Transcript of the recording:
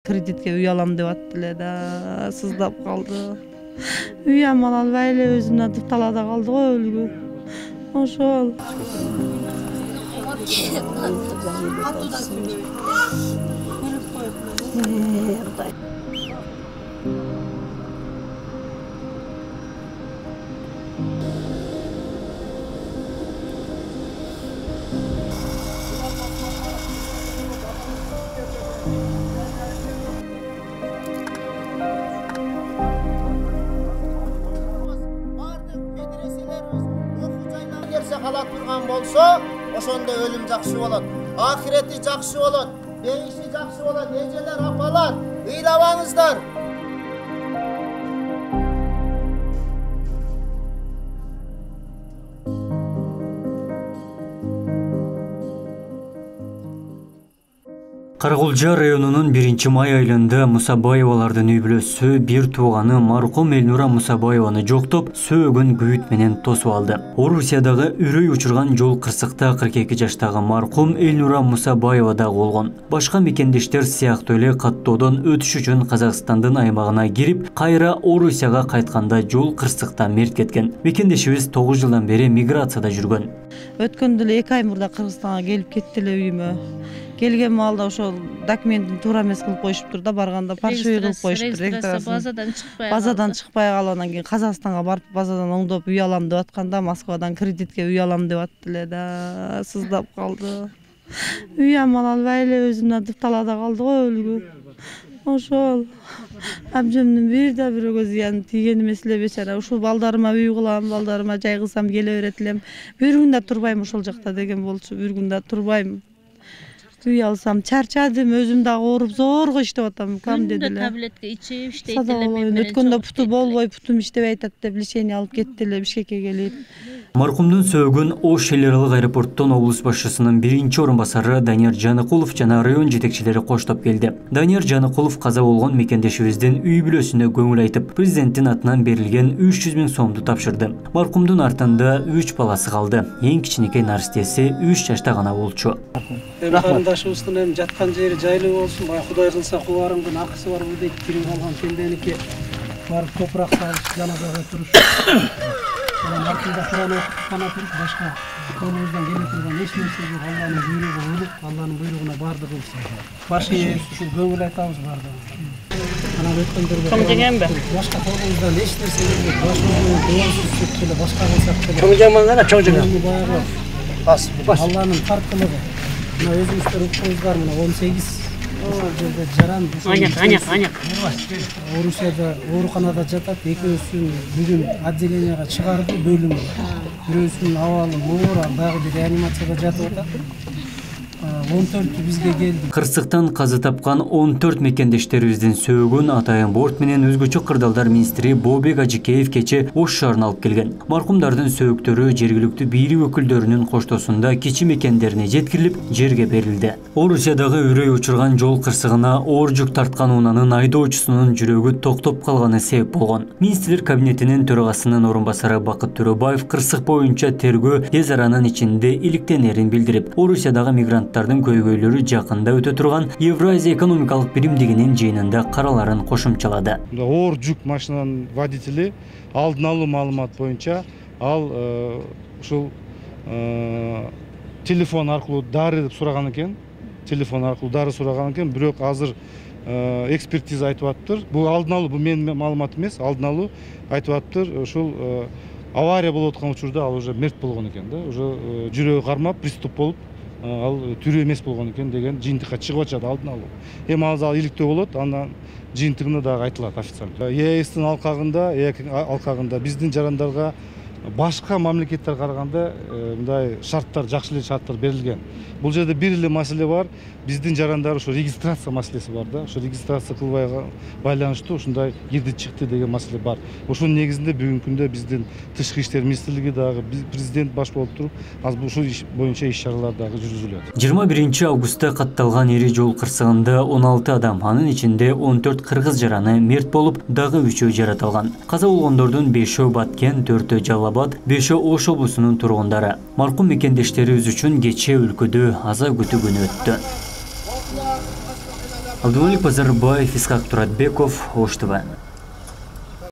Kreditke uy alam деп attı da sızdap kaldı. Uyam alalbay эле özüm atıp talada kaldı go ölgü. Oşol. Kala turgan bolsa, oşonda ölüm jakşı bolat. Ahireti jakşı bolat. Beyişi jakşı bolat. Ejeler apalar. Ыйлабаңыздар. Каракулжа районунун 1-май айылында Мусабаевалардын үй бүлөсү бир тууганы маркум Элнура Мусабаеваны жоктоп, сөөгөн күйүт менен тосуп алды. Орусиядагы үрөй учурган жол кырсыкта 42 жаштагы маркум Элнура Мусабаева да болгон. Башка мекендештер сыяктуу эле каттоодон өтүш үчүн Казакстандын аймагына кирип, кайра Орусияга кайтканда жол кырсыкта мерт кеткен. Мекендешибиз 9 жылдан бери миграцияда жүргөн. Өткөндө эле 2 ай мурда Кыргызстанга келип кетти эле үйүмө. Келген маалда ошол документин туура эмес кылып коюшуптур да, барганда паршивый кылып коюшуптур. Базадан чыкпай калып, анан кийин Казакстанга барып базадан оңдоп үй алам деп атканда, Москвадан кредитке үй алам деп атты эле да, сыздап калды. Уям алалбай эле өзүм атып талада калды го өлгү. Ошол абжемдин бир да бирөөгө зыян тийген эмес эле бечара. Ушул балдарыма үй кылам, балдарыма жай кылсам келе берет элем. Бир күн да турбайм ошол жакта деген болчу, бир күн да турбайм. Үй алсам чарчадым, өзүм да ооруп зорго иштеп атам, кам деди эле. Таблетка ичип иштейт эле. Өткөндө путу болбой, путум иштебей атат деп лечение алып кетти эле, Бишкекке келип. Маркумдун сөөгүн Ош эл аралык аэропорттон облус башчысынын 1-орун басары Данияр Жаныкулов жана район жетекчилери коштоп келди. Данияр Жаныкулов каза болгон мекендешибиздин үй бүлөсүнө көңүл айтып, президенттин атынан берилген 300 000 сомду тапшырды. Маркумдун артында 3 баласы калды. Эң кичинекей наристеси 3 жашта гана болчу. Карындашыбыздын эми жаткан жери жайлуу болсун, бая Кудай кылса куларыңдын акысы бар дейт, кирип алган пенденики барып топурак салып жаназага туруш. Артында Кур'ан окуп гана туруп, башка колубуздан келе турган эч нерсе жок. Алланын буйругу улук, Алланын буйругуна бардыгы баш ийип ушул көңүл айтабыз бардыгы. Анан өткөндөргө кым дегенби? Башка колубуздан эч нерсе жок. Башыбызды дуасыз сүрүп эле башка кылсак деле. Кым жаман гана чоң жаман. Алланын тарткылыгы. Мына өзүңүздөр укуңуздар, мына 18 ошол жерде жаран. Аняк. Орусияда ооруканада жатат. Экөөсүн бүгүн отделенияга чыгарды, бөлүмгө. Бирөөсүнүн абалы оор, дагы бир реанимацияда жатып атат. 14 бизге келди. Кырсыктан каза тапкан 14 мекендештерибиздин сөөгүн Атайын борт менен өзгөчө кырдаалдар министри Бообек Ажикеев кече Ош шаарына алып келген. Маркумдардын сөөгтөрү жергиликтүү бийлик өкүлдөрүнүн коштоосунда кичи мекендерине жеткирилип, жерге берилди. Орусиядагы үрөй учурган жол кырсыгына оор жүк тарткан унаанын айдоочусунун жүрөгү токтоп калганы себеп болгон. Министрлер кабинетинин төрагасынын орун басары Бакыт Төрөбаев кырсык боюнча тергөө тез аранын ичинде иликтенерин билдирип, Орусиядагы мигранттардын көйгөйлөрү жакында өтө турган Евразия экономикалык биримдигинин жыйынында караларын кошумчалады. Оор жүк машинанын водители алдын алуу маалымат боюнча ал ушул телефон аркылуу дары деп сураган экен. Бирок азыр экспертиза айтып атыптыр. Бул алдын алуу, бул менин маалымат эмес, алдын алуу айтып атыптыр. Ушул авария болуп аткан учурда ал уже мерт болгон экен да. Уже жүрөгү кармап, приступ болуп, ал тирүү эмес болгон экен деген жыйынтыкка чыгып атышат алдын алуу. Эми ал иликтөө болот, андан жыйынтыгында дагы айтылат официально. ЕСтин алкагында биздин жарандарга башка мамлекеттерге караганда мындай шарттар, жакшы эле шарттар берилген. Бул жерде бир эле маселе бар. Биздин жарандар ушу регистрация маселеси бар да. Ушу регистрация кылбай байланыштуу ушундай кирди чыкты деген маселе бар. Ошонун негизинде бүгүнкү күндө биздин тышкы иштер министрлиги дагы президент баш болуп туруп, азыр ушул иш боюнча иш-чаралар дагы жүргүзүлөт. 21 августта катталган ири жол кырсыгында 16 адам, анын ичинде 14 кыргыз жараны мерт болуп, дагы 3-өө жаратылган. Каза болгондордун 5-өө Баткен, 4-өө Жалал-Абад, 5-өө Ош облусунун тургундары. Маркум мекендештерибиз үчүн кечээ өлкөдө аза күтүү күнү өттү. Алдыбек Базарбаев, Исхак Туратбеков, Ош ТВ.